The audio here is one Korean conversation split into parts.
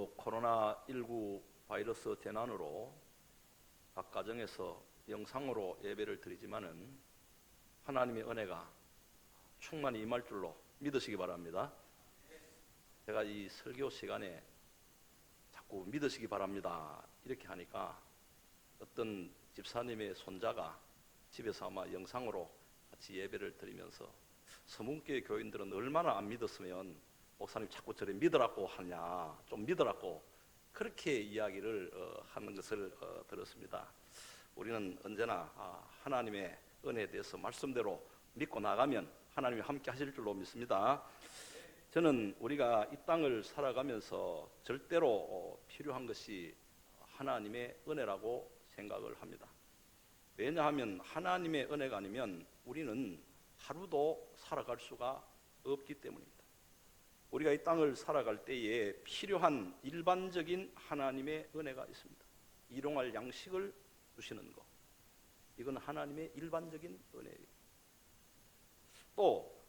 비록 코로나19 바이러스 재난으로 각 가정에서 영상으로 예배를 드리지만은 하나님의 은혜가 충만히 임할 줄로 믿으시기 바랍니다. 제가 이 설교 시간에 자꾸 믿으시기 바랍니다 이렇게 하니까 어떤 집사님의 손자가 집에서 아마 영상으로 같이 예배를 드리면서 서문교회 교인들은 얼마나 안 믿었으면 목사님 자꾸 저를 믿으라고 하냐, 좀 믿으라고 그렇게 이야기를 하는 것을 들었습니다. 우리는 언제나 하나님의 은혜에 대해서 말씀대로 믿고 나가면 하나님이 함께 하실 줄로 믿습니다. 저는 우리가 이 땅을 살아가면서 절대로 필요한 것이 하나님의 은혜라고 생각을 합니다. 왜냐하면 하나님의 은혜가 아니면 우리는 하루도 살아갈 수가 없기 때문입니다. 우리가 이 땅을 살아갈 때에 필요한 일반적인 하나님의 은혜가 있습니다. 일용할 양식을 주시는 것, 이건 하나님의 일반적인 은혜예요. 또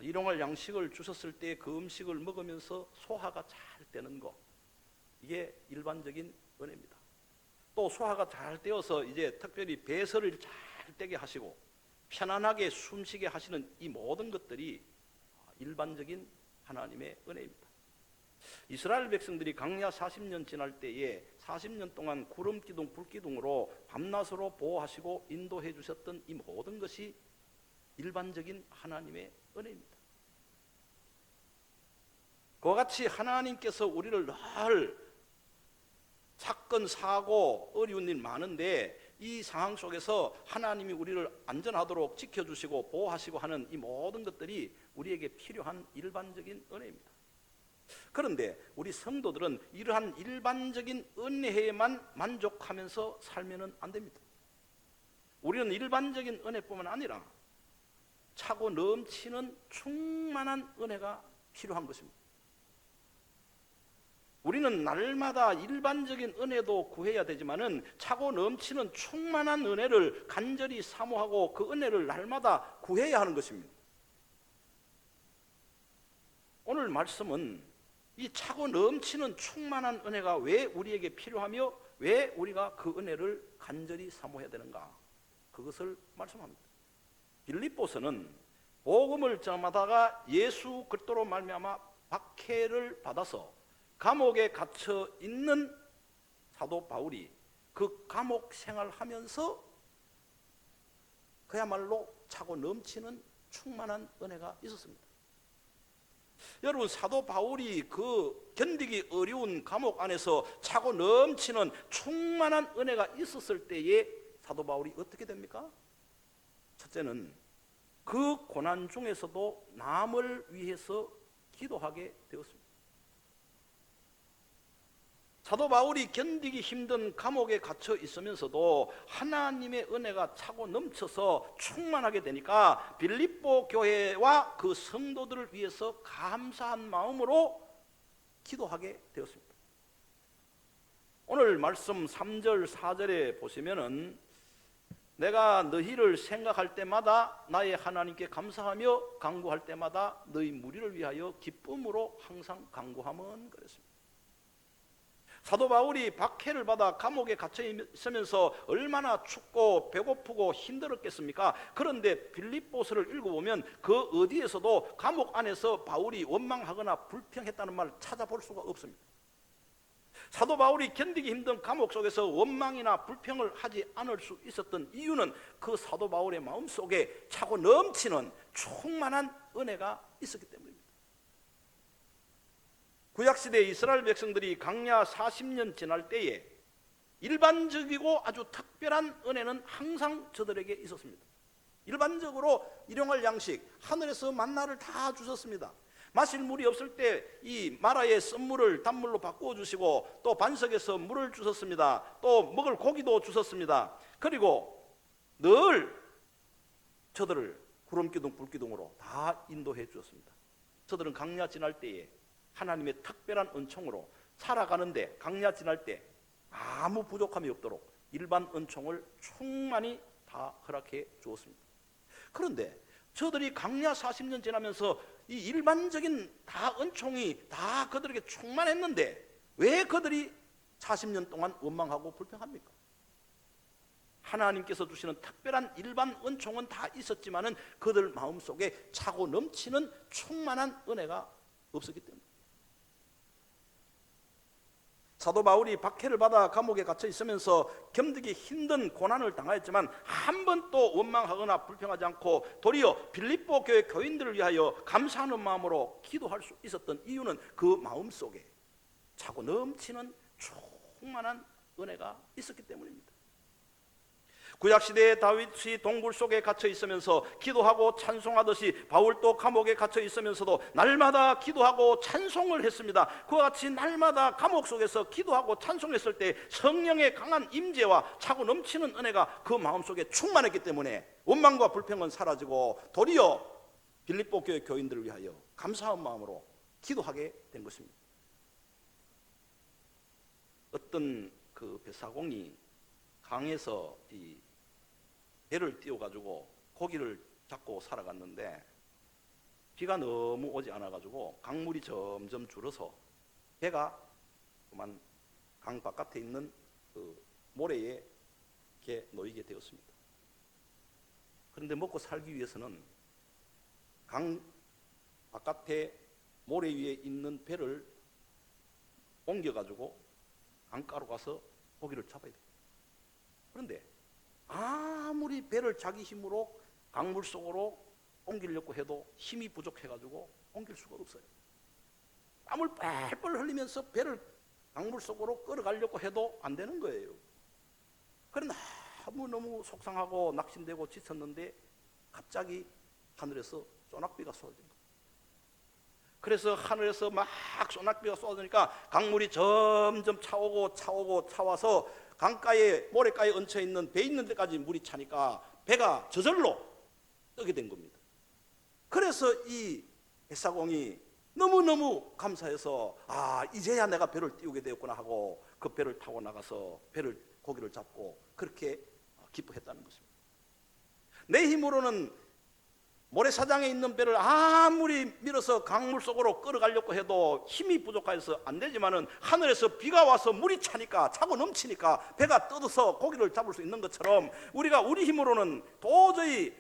일용할 양식을 주셨을 때 그 음식을 먹으면서 소화가 잘 되는 것, 이게 일반적인 은혜입니다. 또 소화가 잘 되어서 이제 특별히 배설을 잘 되게 하시고 편안하게 숨쉬게 하시는 이 모든 것들이 일반적인 하나님의 은혜입니다. 이스라엘 백성들이 광야 40년 지날 때에 40년 동안 구름 기둥 불 기둥으로 밤낮으로 보호하시고 인도해 주셨던 이 모든 것이 일반적인 하나님의 은혜입니다. 그와 같이 하나님께서 우리를 늘 사건, 사고, 어려운 일 많은데 이 상황 속에서 하나님이 우리를 안전하도록 지켜주시고 보호하시고 하는 이 모든 것들이 우리에게 필요한 일반적인 은혜입니다. 그런데 우리 성도들은 이러한 일반적인 은혜에만 만족하면서 살면 안 됩니다. 우리는 일반적인 은혜뿐만 아니라 차고 넘치는 충만한 은혜가 필요한 것입니다. 우리는 날마다 일반적인 은혜도 구해야 되지만은 차고 넘치는 충만한 은혜를 간절히 사모하고 그 은혜를 날마다 구해야 하는 것입니다. 오늘 말씀은 이 차고 넘치는 충만한 은혜가 왜 우리에게 필요하며 왜 우리가 그 은혜를 간절히 사모해야 되는가, 그것을 말씀합니다. 빌립보서는 복음을 전하다가 예수 그리스도로 말미암아 박해를 받아서 감옥에 갇혀 있는 사도 바울이 그 감옥 생활하면서 그야말로 차고 넘치는 충만한 은혜가 있었습니다. 여러분, 사도 바울이 그 견디기 어려운 감옥 안에서 차고 넘치는 충만한 은혜가 있었을 때에 사도 바울이 어떻게 됩니까? 첫째는 그 고난 중에서도 남을 위해서 기도하게 되었습니다. 사도 바울이 견디기 힘든 감옥에 갇혀 있으면서도 하나님의 은혜가 차고 넘쳐서 충만하게 되니까 빌립보 교회와 그 성도들을 위해서 감사한 마음으로 기도하게 되었습니다. 오늘 말씀 3절 4절에 보시면은 내가 너희를 생각할 때마다 나의 하나님께 감사하며 간구할 때마다 너희 무리를 위하여 기쁨으로 항상 간구함은 그랬습니다. 사도 바울이 박해를 받아 감옥에 갇혀 있으면서 얼마나 춥고 배고프고 힘들었겠습니까? 그런데 빌립보서를 읽어보면 그 어디에서도 감옥 안에서 바울이 원망하거나 불평했다는 말을 찾아볼 수가 없습니다. 사도 바울이 견디기 힘든 감옥 속에서 원망이나 불평을 하지 않을 수 있었던 이유는 그 사도 바울의 마음속에 차고 넘치는 충만한 은혜가 있었기 때문입니다. 구약시대 이스라엘 백성들이 광야 40년 지날 때에 일반적이고 아주 특별한 은혜는 항상 저들에게 있었습니다. 일반적으로 일용할 양식, 하늘에서 만나를 다 주셨습니다. 마실 물이 없을 때 이 마라의 썬물을 단물로 바꾸어 주시고 또 반석에서 물을 주셨습니다. 또 먹을 고기도 주셨습니다. 그리고 늘 저들을 구름기둥 불기둥으로 다 인도해 주었습니다. 저들은 광야 지날 때에 하나님의 특별한 은총으로 살아가는데 광야 지날 때 아무 부족함이 없도록 일반 은총을 충만히 다 허락해 주었습니다. 그런데 저들이 광야 40년 지나면서 이 일반적인 다 은총이 다 그들에게 충만했는데 왜 그들이 40년 동안 원망하고 불평합니까? 하나님께서 주시는 특별한 일반 은총은 다 있었지만은 그들 마음속에 차고 넘치는 충만한 은혜가 없었기 때문에. 사도 바울이 박해를 받아 감옥에 갇혀 있으면서 견디기 힘든 고난을 당하였지만 한 번도 원망하거나 불평하지 않고 도리어 빌립보 교회 교인들을 위하여 감사하는 마음으로 기도할 수 있었던 이유는 그 마음속에 차고 넘치는 충만한 은혜가 있었기 때문입니다. 구약시대의 다윗이 동굴 속에 갇혀 있으면서 기도하고 찬송하듯이 바울도 감옥에 갇혀 있으면서도 날마다 기도하고 찬송을 했습니다. 그와 같이 날마다 감옥 속에서 기도하고 찬송했을 때 성령의 강한 임재와 차고 넘치는 은혜가 그 마음속에 충만했기 때문에 원망과 불평은 사라지고 도리어 빌립보 교회 교인들을 위하여 감사한 마음으로 기도하게 된 것입니다. 어떤 그 뱃사공이 강에서 이 배를 띄워가지고 고기를 잡고 살아갔는데 비가 너무 오지 않아가지고 강물이 점점 줄어서 배가 그만 강 바깥에 있는 그 모래에 이렇게 놓이게 되었습니다. 그런데 먹고 살기 위해서는 강 바깥에 모래 위에 있는 배를 옮겨가지고 강가로 가서 고기를 잡아야 돼요. 그런데 아무리 배를 자기 힘으로 강물 속으로 옮기려고 해도 힘이 부족해가지고 옮길 수가 없어요. 땀을 뻘뻘 흘리면서 배를 강물 속으로 끌어가려고 해도 안 되는 거예요. 그런데 너무 속상하고 낙심되고 지쳤는데 갑자기 하늘에서 소낙비가 쏟아진 거예요. 그래서 하늘에서 막 소낙비가 쏟아지니까 강물이 점점 차와서 강가에 모래가에 얹혀 있는 배 있는 데까지 물이 차니까 배가 저절로 뜨게 된 겁니다. 그래서 이 뱃사공이 너무너무 감사해서 이제야 내가 배를 띄우게 되었구나 하고 그 배를 타고 나가서 고기를 잡고 그렇게 기뻐했다는 것입니다. 내 힘으로는 모래사장에 있는 배를 아무리 밀어서 강물 속으로 끌어가려고 해도 힘이 부족해서 안 되지만은 하늘에서 비가 와서 물이 차니까 차고 넘치니까 배가 떠서 고기를 잡을 수 있는 것처럼 우리가 우리 힘으로는 도저히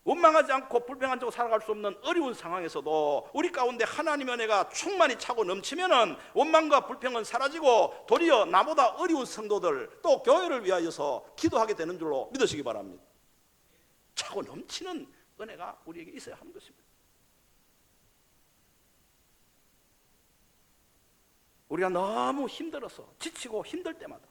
원망하지 않고 불평하지 않고 살아갈 수 없는 어려운 상황에서도 우리 가운데 하나님의 은혜가 충만히 차고 넘치면은 원망과 불평은 사라지고 도리어 나보다 어려운 성도들 또 교회를 위하여서 기도하게 되는 줄로 믿으시기 바랍니다. 차고 넘치는 은혜가 우리에게 있어야 하는 것입니다. 우리가 너무 힘들어서 지치고 힘들 때마다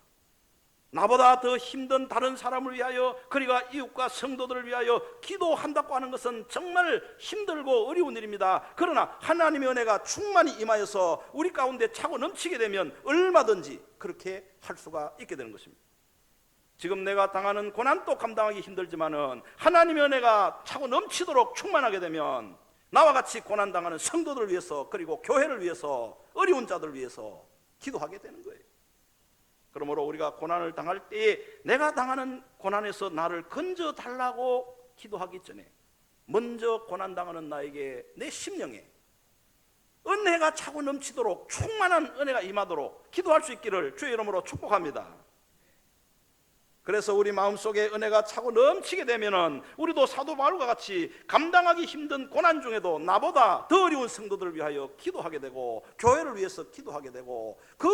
나보다 더 힘든 다른 사람을 위하여 그리고 이웃과 성도들을 위하여 기도한다고 하는 것은 정말 힘들고 어려운 일입니다. 그러나 하나님의 은혜가 충만히 임하여서 우리 가운데 차고 넘치게 되면 얼마든지 그렇게 할 수가 있게 되는 것입니다. 지금 내가 당하는 고난도 감당하기 힘들지만은 하나님의 은혜가 차고 넘치도록 충만하게 되면 나와 같이 고난당하는 성도들을 위해서 그리고 교회를 위해서 어려운 자들을 위해서 기도하게 되는 거예요. 그러므로 우리가 고난을 당할 때에 내가 당하는 고난에서 나를 건져달라고 기도하기 전에 먼저 고난당하는 나에게 내 심령에 은혜가 차고 넘치도록 충만한 은혜가 임하도록 기도할 수 있기를 주의 이름으로 축복합니다. 그래서 우리 마음속에 은혜가 차고 넘치게 되면은 우리도 사도 바울과 같이 감당하기 힘든 고난 중에도 나보다 더 어려운 성도들을 위하여 기도하게 되고 교회를 위해서 기도하게 되고 그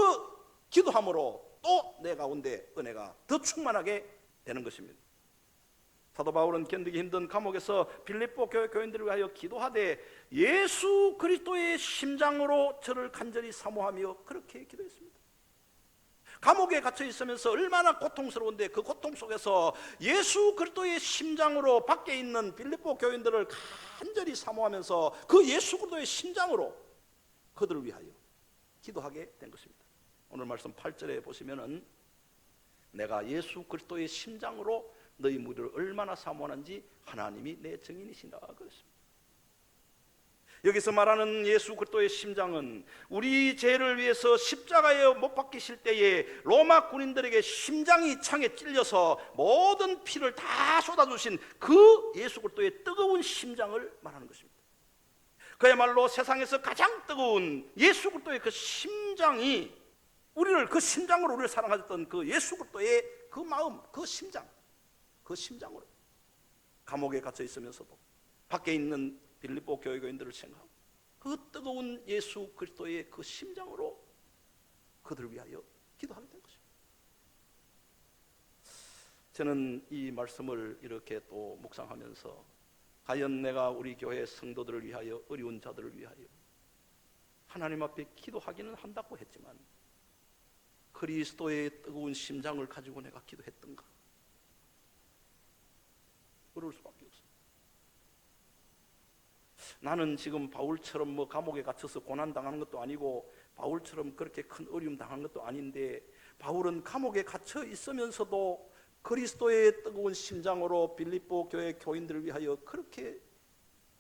기도함으로 또 내 가운데 은혜가 더 충만하게 되는 것입니다. 사도 바울은 견디기 힘든 감옥에서 빌립보 교회 교인들을 위하여 기도하되 예수 그리스도의 심장으로 저를 간절히 사모하며 그렇게 기도했습니다. 감옥에 갇혀 있으면서 얼마나 고통스러운데 그 고통 속에서 예수 그리스도의 심장으로 밖에 있는 빌립보 교인들을 간절히 사모하면서 그 예수 그리스도의 심장으로 그들을 위하여 기도하게 된 것입니다. 오늘 말씀 8절에 보시면은 내가 예수 그리스도의 심장으로 너희 무리를 얼마나 사모하는지 하나님이 내 증인이시다 그랬습니다. 여기서 말하는 예수 그리스도의 심장은 우리 죄를 위해서 십자가에 못 박히실 때에 로마 군인들에게 심장이 창에 찔려서 모든 피를 다 쏟아주신 그 예수 그리스도의 뜨거운 심장을 말하는 것입니다. 그야말로 세상에서 가장 뜨거운 예수 그리스도의 그 심장이 우리를 그 심장으로 우리를 사랑하셨던 그 예수 그리스도의 그 마음, 그 심장, 그 심장으로 감옥에 갇혀 있으면서도 밖에 있는 빌립보 교회 교인들을 생각하고 그 뜨거운 예수 그리스도의 그 심장으로 그들을 위하여 기도하게 된 것입니다. 저는 이 말씀을 이렇게 또 묵상하면서 과연 내가 우리 교회 성도들을 위하여, 어려운 자들을 위하여 하나님 앞에 기도하기는 한다고 했지만 그리스도의 뜨거운 심장을 가지고 내가 기도했던가? 어려울 수밖에 없어요. 나는 지금 바울처럼 뭐 감옥에 갇혀서 고난당하는 것도 아니고 바울처럼 그렇게 큰 어려움 당한 것도 아닌데, 바울은 감옥에 갇혀 있으면서도 그리스도의 뜨거운 심장으로 빌립보 교회 교인들을 위하여 그렇게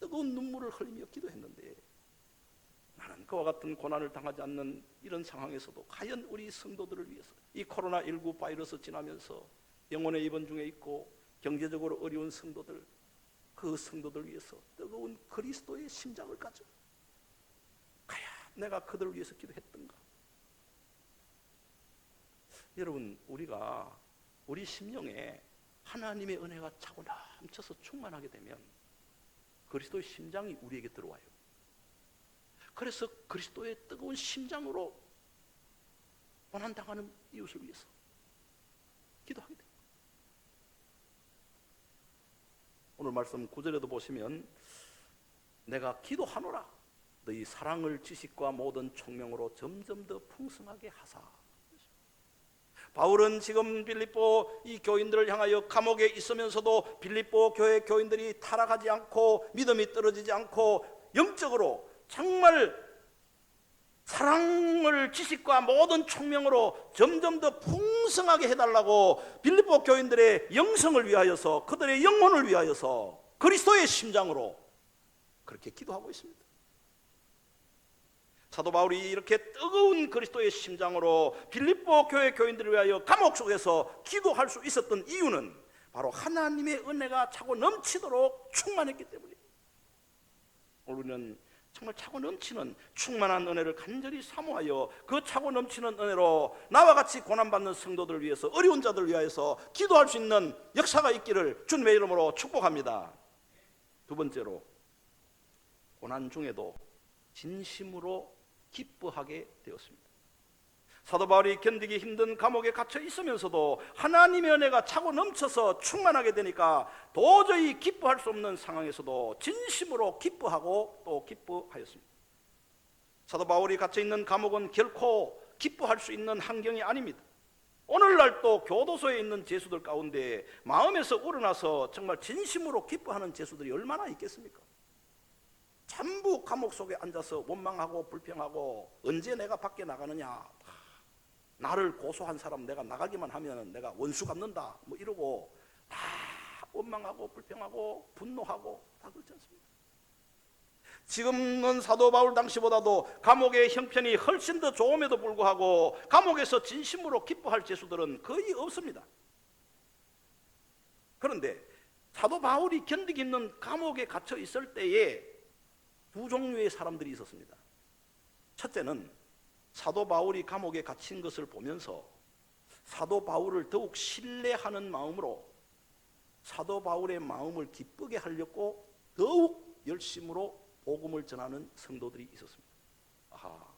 뜨거운 눈물을 흘리며 기도했는데, 나는 그와 같은 고난을 당하지 않는 이런 상황에서도 과연 우리 성도들을 위해서 이 코로나19 바이러스 지나면서 영혼의 입원 중에 있고 경제적으로 어려운 성도들, 그 성도들 위해서 뜨거운 그리스도의 심장을 가지고 과연 내가 그들을 위해서 기도했던가? 여러분, 우리가 우리 심령에 하나님의 은혜가 차고 넘쳐서 충만하게 되면 그리스도의 심장이 우리에게 들어와요. 그래서 그리스도의 뜨거운 심장으로 고난당하는 이웃을 위해서 기도하게 됩니다. 오늘 말씀 9절에도 보시면 내가 기도하노라 너희 사랑을 지식과 모든 총명으로 점점 더 풍성하게 하사. 바울은 지금 빌립보 이 교인들을 향하여 감옥에 있으면서도 빌립보 교회 교인들이 타락하지 않고 믿음이 떨어지지 않고 영적으로 정말 사랑을 지식과 모든 총명으로 점점 더 풍성하게 해달라고 빌립보 교인들의 영성을 위하여서, 그들의 영혼을 위하여서 그리스도의 심장으로 그렇게 기도하고 있습니다. 사도 바울이 이렇게 뜨거운 그리스도의 심장으로 빌립보 교회 교인들을 위하여 감옥 속에서 기도할 수 있었던 이유는 바로 하나님의 은혜가 차고 넘치도록 충만했기 때문입니다. 우리는 정말 차고 넘치는 충만한 은혜를 간절히 사모하여 그 차고 넘치는 은혜로 나와 같이 고난받는 성도들을 위해서, 어려운 자들을 위하여서 기도할 수 있는 역사가 있기를 주님의 이름으로 축복합니다. 두 번째로, 고난 중에도 진심으로 기뻐하게 되었습니다. 사도 바울이 견디기 힘든 감옥에 갇혀 있으면서도 하나님의 은혜가 차고 넘쳐서 충만하게 되니까 도저히 기뻐할 수 없는 상황에서도 진심으로 기뻐하고 또 기뻐하였습니다. 사도 바울이 갇혀 있는 감옥은 결코 기뻐할 수 있는 환경이 아닙니다. 오늘날 또 교도소에 있는 죄수들 가운데 마음에서 우러나서 정말 진심으로 기뻐하는 죄수들이 얼마나 있겠습니까? 전부 감옥 속에 앉아서 원망하고 불평하고 언제 내가 밖에 나가느냐, 나를 고소한 사람 내가 나가기만 하면 내가 원수 갚는다 뭐 이러고 다 원망하고 불평하고 분노하고 다 그렇지 않습니까? 지금은 사도 바울 당시보다도 감옥의 형편이 훨씬 더 좋음에도 불구하고 감옥에서 진심으로 기뻐할 죄수들은 거의 없습니다. 그런데 사도 바울이 견디기 힘든 감옥에 갇혀 있을 때에 두 종류의 사람들이 있었습니다. 첫째는 사도 바울이 감옥에 갇힌 것을 보면서 사도 바울을 더욱 신뢰하는 마음으로 사도 바울의 마음을 기쁘게 하려고 더욱 열심으로 복음을 전하는 성도들이 있었습니다. 아하,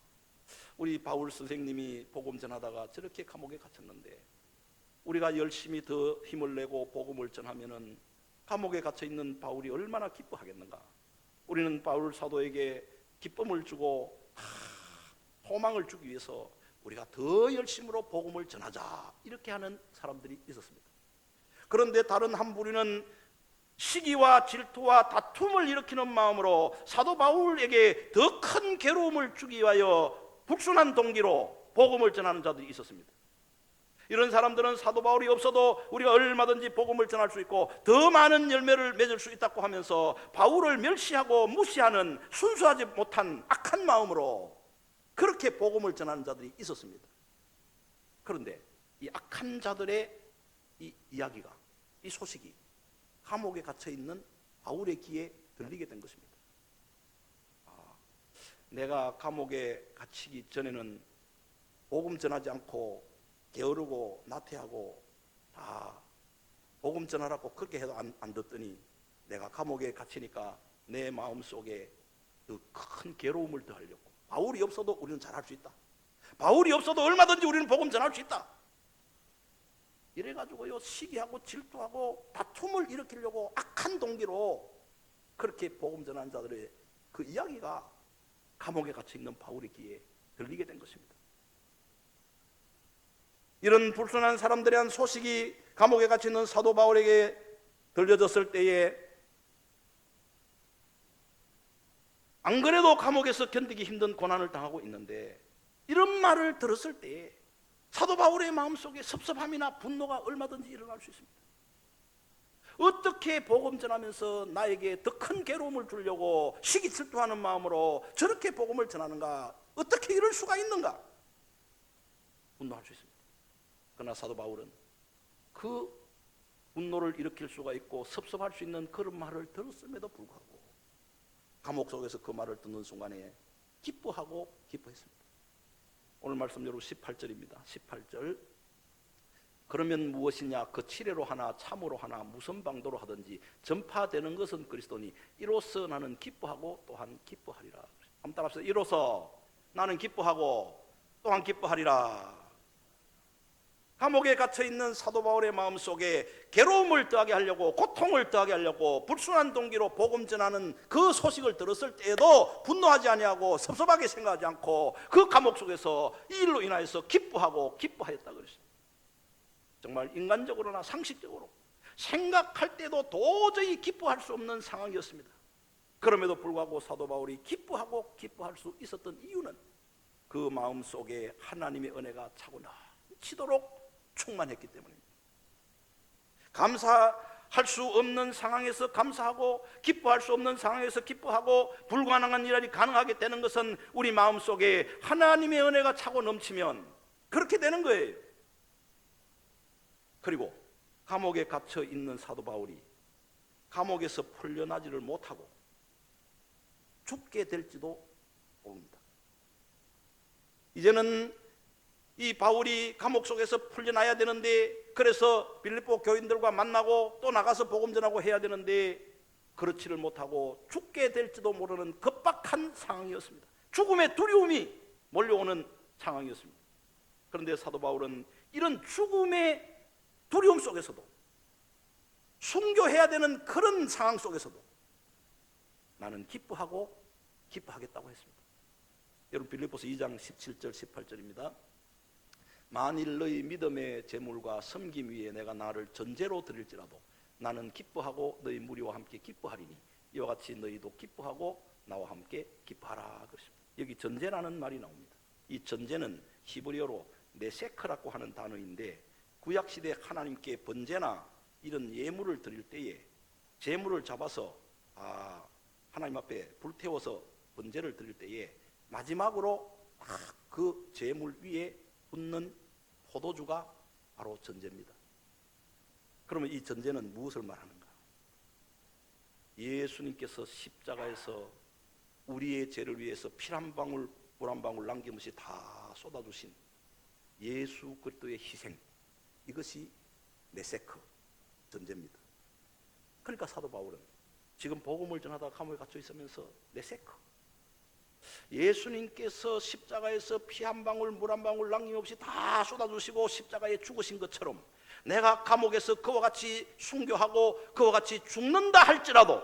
우리 바울 선생님이 복음 전하다가 저렇게 감옥에 갇혔는데 우리가 열심히 더 힘을 내고 복음을 전하면은 감옥에 갇혀 있는 바울이 얼마나 기뻐하겠는가. 우리는 바울 사도에게 기쁨을 주고 소망을 주기 위해서 우리가 더 열심으로 복음을 전하자, 이렇게 하는 사람들이 있었습니다. 그런데 다른 한 부류는 시기와 질투와 다툼을 일으키는 마음으로 사도 바울에게 더 큰 괴로움을 주기 위하여 불순한 동기로 복음을 전하는 자들이 있었습니다. 이런 사람들은 사도 바울이 없어도 우리가 얼마든지 복음을 전할 수 있고 더 많은 열매를 맺을 수 있다고 하면서 바울을 멸시하고 무시하는 순수하지 못한 악한 마음으로 그렇게 복음을 전하는 자들이 있었습니다. 그런데 이 악한 자들의 이 이야기가, 이 소식이 감옥에 갇혀 있는 바울의 귀에 들리게 된 것입니다. 내가 감옥에 갇히기 전에는 복음 전하지 않고 게으르고 나태하고 다 복음 전하라고 그렇게 해도 안 듣더니 내가 감옥에 갇히니까 내 마음속에 그 큰 괴로움을 더하려고, 바울이 없어도 우리는 잘할 수 있다, 바울이 없어도 얼마든지 우리는 복음 전할 수 있다, 이래가지고요 시기하고 질투하고 다툼을 일으키려고 악한 동기로 그렇게 복음 전하는 자들의 그 이야기가 감옥에 갇혀 있는 바울의 귀에 들리게 된 것입니다. 이런 불순한 사람들에 대한 소식이 감옥에 갇혀 있는 사도 바울에게 들려졌을 때에 안 그래도 감옥에서 견디기 힘든 고난을 당하고 있는데 이런 말을 들었을 때에 사도 바울의 마음속에 섭섭함이나 분노가 얼마든지 일어날 수 있습니다. 어떻게 복음 전하면서 나에게 더 큰 괴로움을 주려고 시기 질투하는 마음으로 저렇게 복음을 전하는가, 어떻게 이럴 수가 있는가, 분노할 수 있습니다. 그러나 사도 바울은 그 분노를 일으킬 수가 있고 섭섭할 수 있는 그런 말을 들었음에도 불구하고 감옥 속에서 그 말을 듣는 순간에 기뻐하고 기뻐했습니다. 오늘 말씀 여러분 18절입니다. 18절. 그러면 무엇이냐, 그 치레로 하나 참으로 하나 무슨 방도로 하든지 전파되는 것은 그리스도니 이로써 나는 기뻐하고 또한 기뻐하리라. 한번 따라합시다. 이로써 나는 기뻐하고 또한 기뻐하리라. 감옥에 갇혀있는 사도 바울의 마음속에 괴로움을 더하게 하려고, 고통을 더하게 하려고 불순한 동기로 복음 전하는 그 소식을 들었을 때에도 분노하지 아니하고 섭섭하게 생각하지 않고 그 감옥 속에서 이 일로 인하여서 기뻐하고 기뻐하였다 그랬습니다. 정말 인간적으로나 상식적으로 생각할 때도 도저히 기뻐할 수 없는 상황이었습니다. 그럼에도 불구하고 사도 바울이 기뻐하고 기뻐할 수 있었던 이유는 그 마음속에 하나님의 은혜가 차고 넘치도록 충만했기 때문입니다. 감사할 수 없는 상황에서 감사하고 기뻐할 수 없는 상황에서 기뻐하고 불가능한 일이 가능하게 되는 것은 우리 마음속에 하나님의 은혜가 차고 넘치면 그렇게 되는 거예요. 그리고 감옥에 갇혀 있는 사도 바울이 감옥에서 풀려나지를 못하고 죽게 될지도 모릅니다. 이제는 이 바울이 감옥 속에서 풀려나야 되는데, 그래서 빌립보 교인들과 만나고 또 나가서 복음 전하고 해야 되는데 그렇지를 못하고 죽게 될지도 모르는 급박한 상황이었습니다. 죽음의 두려움이 몰려오는 상황이었습니다. 그런데 사도 바울은 이런 죽음의 두려움 속에서도, 순교해야 되는 그런 상황 속에서도 나는 기뻐하고 기뻐하겠다고 했습니다. 여러분 빌립보서 2장 17절 18절입니다. 만일 너희 믿음의 제물과 섬김 위에 내가 나를 전제로 드릴지라도 나는 기뻐하고 너희 무리와 함께 기뻐하리니 이와 같이 너희도 기뻐하고 나와 함께 기뻐하라 그랬습니다. 여기 전제라는 말이 나옵니다. 이 전제는 히브리어로 네세크라고 하는 단어인데, 구약시대 하나님께 번제나 이런 예물을 드릴 때에 제물을 잡아서 하나님 앞에 불태워서 번제를 드릴 때에 마지막으로 그 제물 위에 붓는 포도주가 바로 전제입니다. 그러면 이 전제는 무엇을 말하는가? 예수님께서 십자가에서 우리의 죄를 위해서 피 한 방울 물 한 방울 남김없이 다 쏟아주신 예수 그리스도의 희생, 이것이 네세크 전제입니다. 그러니까 사도 바울은 지금 복음을 전하다가 감옥에 갇혀 있으면서 네세크, 예수님께서 십자가에서 피 한 방울 물 한 방울 남김없이 다 쏟아주시고 십자가에 죽으신 것처럼 내가 감옥에서 그와 같이 순교하고 그와 같이 죽는다 할지라도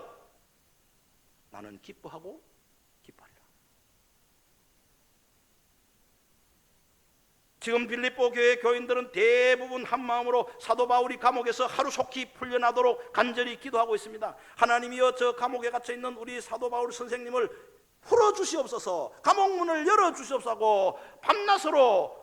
나는 기뻐하고 기뻐하리라. 지금 빌립보 교회 교인들은 대부분 한 마음으로 사도 바울이 감옥에서 하루속히 풀려나도록 간절히 기도하고 있습니다. 하나님이여, 저 감옥에 갇혀 있는 우리 사도 바울 선생님을 풀어주시옵소서, 감옥문을 열어주시옵소서 하고 밤낮으로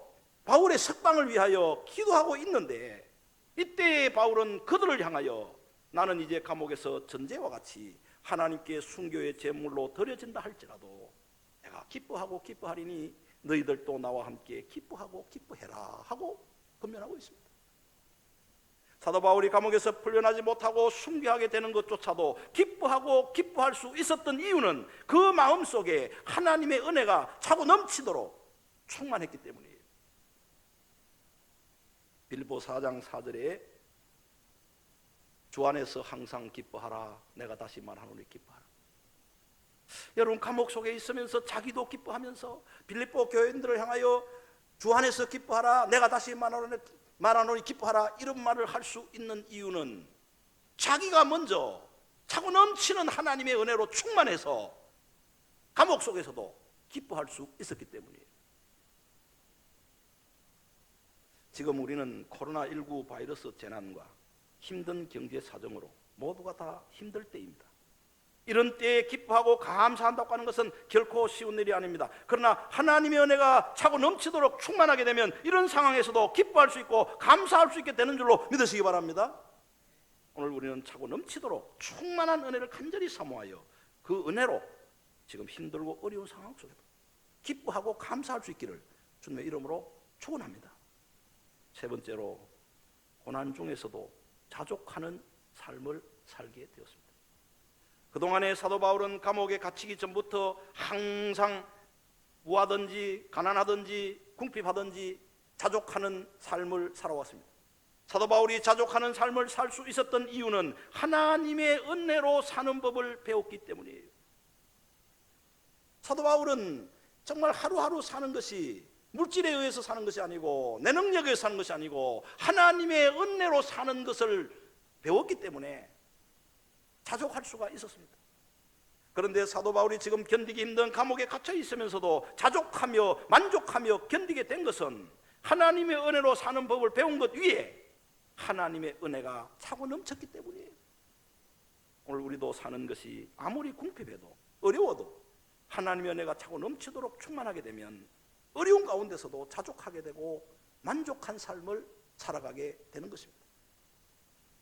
바울의 석방을 위하여 기도하고 있는데, 이때 바울은 그들을 향하여 나는 이제 감옥에서 전제와 같이 하나님께 순교의 제물로 드려진다 할지라도 내가 기뻐하고 기뻐하리니 너희들도 나와 함께 기뻐하고 기뻐해라 하고 권면하고 있습니다. 사도 바울이 감옥에서 풀려나지 못하고 순교하게 되는 것조차도 기뻐하고 기뻐할 수 있었던 이유는 그 마음속에 하나님의 은혜가 차고 넘치도록 충만했기 때문이에요. 빌립보 4장 4절에 주 안에서 항상 기뻐하라. 내가 다시 말하노니 기뻐하라. 여러분, 감옥 속에 있으면서 자기도 기뻐하면서 빌립보 교인들을 향하여 주 안에서 기뻐하라. 내가 다시 말하노니 기뻐하라. 이런 말을 할 수 있는 이유는 자기가 먼저 차고 넘치는 하나님의 은혜로 충만해서 감옥 속에서도 기뻐할 수 있었기 때문이에요. 지금 우리는 코로나19 바이러스 재난과 힘든 경제 사정으로 모두가 다 힘들 때입니다. 이런 때에 기뻐하고 감사한다고 하는 것은 결코 쉬운 일이 아닙니다. 그러나 하나님의 은혜가 차고 넘치도록 충만하게 되면 이런 상황에서도 기뻐할 수 있고 감사할 수 있게 되는 줄로 믿으시기 바랍니다. 오늘 우리는 차고 넘치도록 충만한 은혜를 간절히 사모하여 그 은혜로 지금 힘들고 어려운 상황 속에도 기뻐하고 감사할 수 있기를 주님의 이름으로 축원합니다. 세 번째로, 고난 중에서도 자족하는 삶을 살게 되었습니다. 그동안에 사도 바울은 감옥에 갇히기 전부터 항상 우하든지 가난하든지 궁핍하든지 자족하는 삶을 살아왔습니다. 사도 바울이 자족하는 삶을 살 수 있었던 이유는 하나님의 은혜로 사는 법을 배웠기 때문이에요. 사도 바울은 정말 하루하루 사는 것이 물질에 의해서 사는 것이 아니고 내 능력에 의해서 사는 것이 아니고 하나님의 은혜로 사는 것을 배웠기 때문에 자족할 수가 있었습니다. 그런데 사도 바울이 지금 견디기 힘든 감옥에 갇혀 있으면서도 자족하며 만족하며 견디게 된 것은 하나님의 은혜로 사는 법을 배운 것 위에 하나님의 은혜가 차고 넘쳤기 때문이에요. 오늘 우리도 사는 것이 아무리 궁핍해도 어려워도 하나님의 은혜가 차고 넘치도록 충만하게 되면 어려운 가운데서도 자족하게 되고 만족한 삶을 살아가게 되는 것입니다.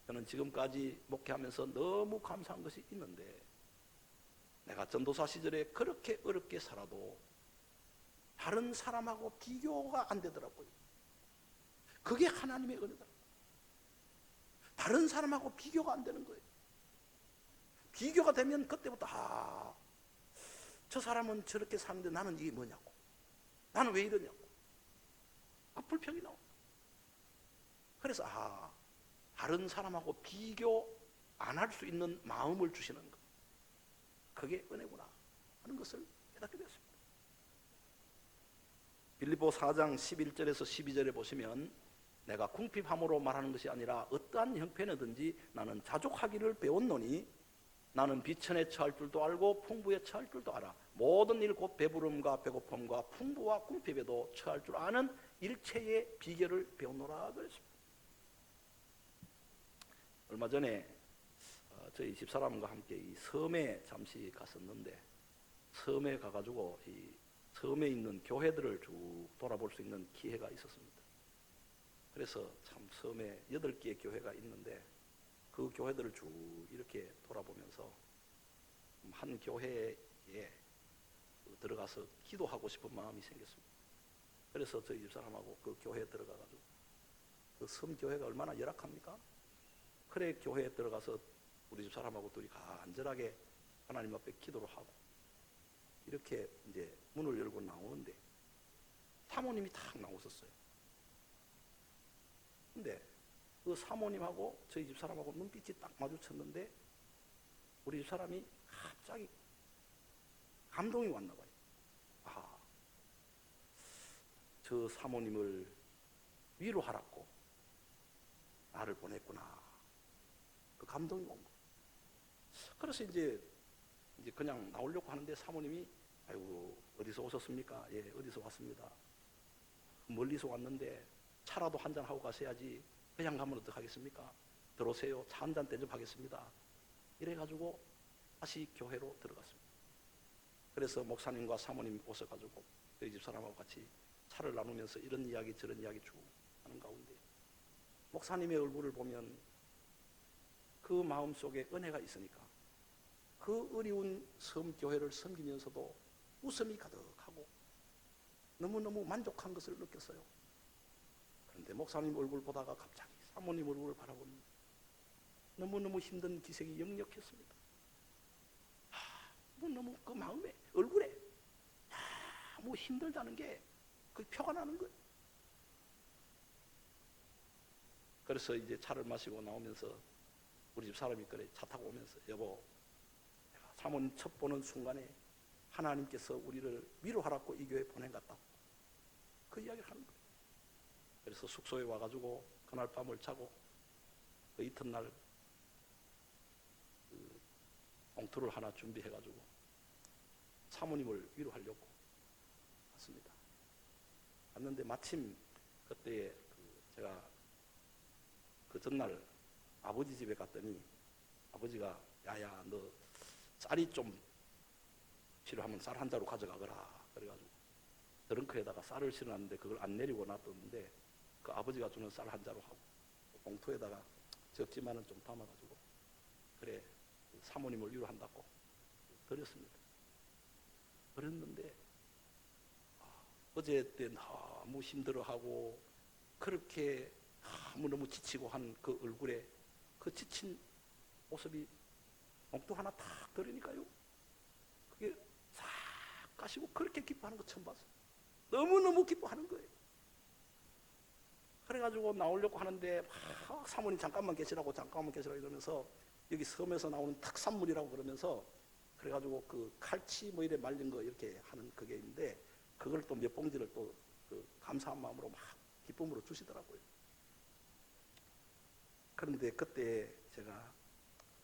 저는 지금까지 목회하면서 너무 감사한 것이 있는데, 내가 전도사 시절에 그렇게 어렵게 살아도 다른 사람하고 비교가 안 되더라고요. 그게 하나님의 은혜다. 다른 사람하고 비교가 안 되는 거예요. 비교가 되면 그때부터 저 사람은 저렇게 사는데 나는 이게 뭐냐고, 나는 왜 이러냐고 불평이 나옵니다. 그래서 다른 사람하고 비교 안 할 수 있는 마음을 주시는 것, 그게 은혜구나 하는 것을 깨닫게 되었습니다. 빌립보 4장 11절에서 12절에 보시면, 내가 궁핍함으로 말하는 것이 아니라 어떠한 형편이든지 나는 자족하기를 배웠노니 나는 비천에 처할 줄도 알고 풍부에 처할 줄도 알아. 모든 일 곧 배부름과 배고픔과 풍부와 궁핍에도 처할 줄 아는 일체의 비결을 배웠노라 그랬습니다. 얼마 전에 저희 집사람과 함께 이 섬에 잠시 갔었는데, 섬에 가가지고 이 섬에 있는 교회들을 쭉 돌아볼 수 있는 기회가 있었습니다. 그래서 참 섬에 8개의 교회가 있는데 그 교회들을 쭉 이렇게 돌아보면서 한 교회에 들어가서 기도하고 싶은 마음이 생겼습니다. 그래서 저희 집사람하고 그 교회에 들어가가지고, 그 섬 교회가 얼마나 열악합니까? 그래 교회에 들어가서 우리 집사람하고 둘이 간절하게 하나님 앞에 기도를 하고 이렇게 이제 문을 열고 나오는데 사모님이 탁 나오셨어요. 근데 그 사모님하고 저희 집사람하고 눈빛이 딱 마주쳤는데 우리 집사람이 갑자기 감동이 왔나 봐요. 저 사모님을 위로하라고 나를 보냈구나. 그 감동이 온 거예요. 그래서 이제 그냥 나오려고 하는데 사모님이, 아이고 어디서 오셨습니까? 예, 어디서 왔습니다. 멀리서 왔는데 차라도 한잔 하고 가셔야지. 그냥 가면 어떡하겠습니까? 들어오세요. 차 한잔 대접하겠습니다. 이래가지고 다시 교회로 들어갔습니다. 그래서 목사님과 사모님이 오셔가지고 저희 집사람하고 같이 차를 나누면서 이런 이야기 저런 이야기 쭉 하는 가운데 목사님의 얼굴을 보면 그 마음속에 은혜가 있으니까 그 어려운 섬교회를 섬기면서도 웃음이 가득하고 너무너무 만족한 것을 느꼈어요. 그런데 목사님 얼굴 보다가 갑자기 사모님 얼굴을 바라보니 너무너무 힘든 기색이 역력했습니다. 너무 그 마음에, 얼굴에 너무 힘들다는 게 그 표가 나는 거예요. 그래서 이제 차를 마시고 나오면서 우리 집 사람이 그래 차 타고 오면서 여보, 내가 사모님 첫 보는 순간에 하나님께서 우리를 위로하라고 이 교회 보낸 것 같다. 그 이야기를 하는 거예요. 그래서 숙소에 와가지고 그날 밤을 자고 그 이튿날 그 봉투를 하나 준비해가지고 사모님을 위로하려고 왔습니다. 왔는데 마침 그때 제가 그 전날 아버지 집에 갔더니 아버지가 야야 너 쌀이 좀 필요하면 쌀 한 자루 가져가거라 그래가지고 트렁크에다가 쌀을 실어놨는데 그걸 안 내리고 놔뒀는데 그 아버지가 주는 쌀 한 자루 하고 봉투에다가 적지만은 좀 담아가지고 그래 사모님을 위로한다고 드렸습니다. 그랬는데 어제 때 너무 힘들어하고 그렇게 너무 지치고 한 그 얼굴에 그 지친 모습이 봉투 하나 탁 들으니까요 그게 싹 가시고 그렇게 기뻐하는 거 처음 봤어요. 너무너무 기뻐하는 거예요. 그래가지고 나오려고 하는데 사모님 잠깐만 계시라고 이러면서 여기 섬에서 나오는 특산물이라고 그러면서 그래가지고 그 칼치 뭐 이래 말린 거 이렇게 하는 그게 있는데 그걸 또 몇 봉지를 또 그 감사한 마음으로 막 기쁨으로 주시더라고요. 그런데 그때 제가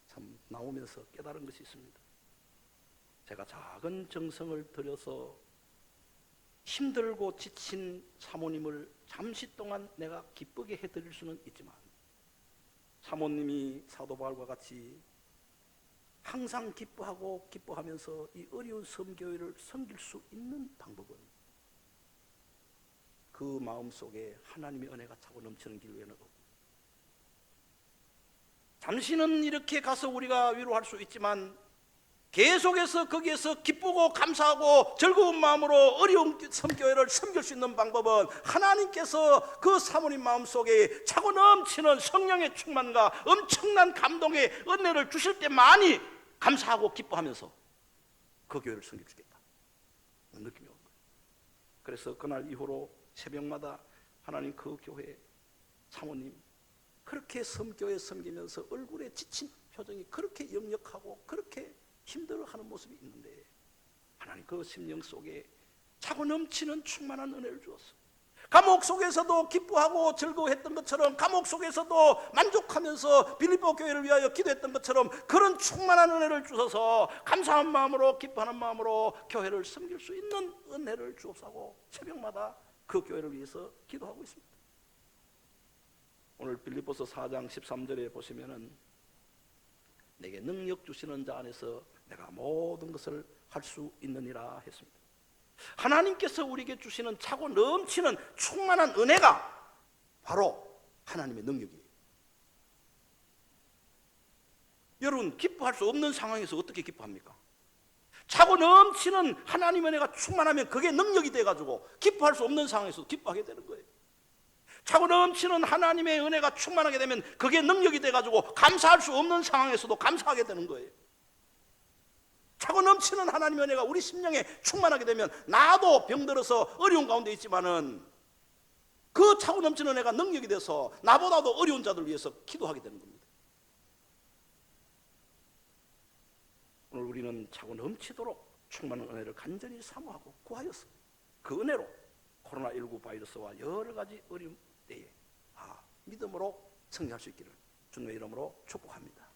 참 나오면서 깨달은 것이 있습니다. 제가 작은 정성을 들여서 힘들고 지친 사모님을 잠시 동안 내가 기쁘게 해드릴 수는 있지만 사모님이 사도 바울과 같이 항상 기뻐하면서 이 어려운 섬교회를 섬길 수 있는 방법은 그 마음속에 하나님의 은혜가 차고 넘치는 길 외에는 없고 잠시는 이렇게 가서 우리가 위로할 수 있지만 계속해서 거기에서 기쁘고 감사하고 즐거운 마음으로 어려운 섬교회를 섬길 수 있는 방법은 하나님께서 그 사모님 마음속에 차고 넘치는 성령의 충만과 엄청난 감동의 은혜를 주실 때만이 감사하고 기뻐하면서 그 교회를 섬길 수 있겠다 느낌이 온 거예요. 그래서 그날 이후로 새벽마다 하나님 그 교회 사모님 그렇게 섬교회 섬기면서 얼굴에 지친 표정이 그렇게 역력하고 그렇게 힘들어하는 모습이 있는데 하나님 그 심령 속에 차고 넘치는 충만한 은혜를 주었어. 감옥 속에서도 기뻐하고 즐거워했던 것처럼 감옥 속에서도 만족하면서 빌립보 교회를 위하여 기도했던 것처럼 그런 충만한 은혜를 주셔서 감사한 마음으로 기뻐하는 마음으로 교회를 섬길 수 있는 은혜를 주옵사고 새벽마다 그 교회를 위해서 기도하고 있습니다. 오늘 빌립보서 4장 13절에 보시면은 내게 능력 주시는 자 안에서 내가 모든 것을 할 수 있느니라 했습니다. 하나님께서 우리에게 주시는 차고 넘치는 충만한 은혜가 바로 하나님의 능력이에요. 여러분 기뻐할 수 없는 상황에서 어떻게 기뻐합니까? 차고 넘치는 하나님의 은혜가 충만하면 그게 능력이 돼가지고 기뻐할 수 없는 상황에서 기뻐하게 되는 거예요. 차고 넘치는 하나님의 은혜가 충만하게 되면 그게 능력이 돼가지고 감사할 수 없는 상황에서도 감사하게 되는 거예요. 차고 넘치는 하나님의 은혜가 우리 심령에 충만하게 되면 나도 병들어서 어려운 가운데 있지만은 그 차고 넘치는 은혜가 능력이 돼서 나보다도 어려운 자들 위해서 기도하게 되는 겁니다. 오늘 우리는 차고 넘치도록 충만한 은혜를 간절히 사모하고 구하였어. 그 은혜로 코로나19 바이러스와 여러 가지 어려움 때에 믿음으로 승리할 수 있기를 주님의 이름으로 축복합니다.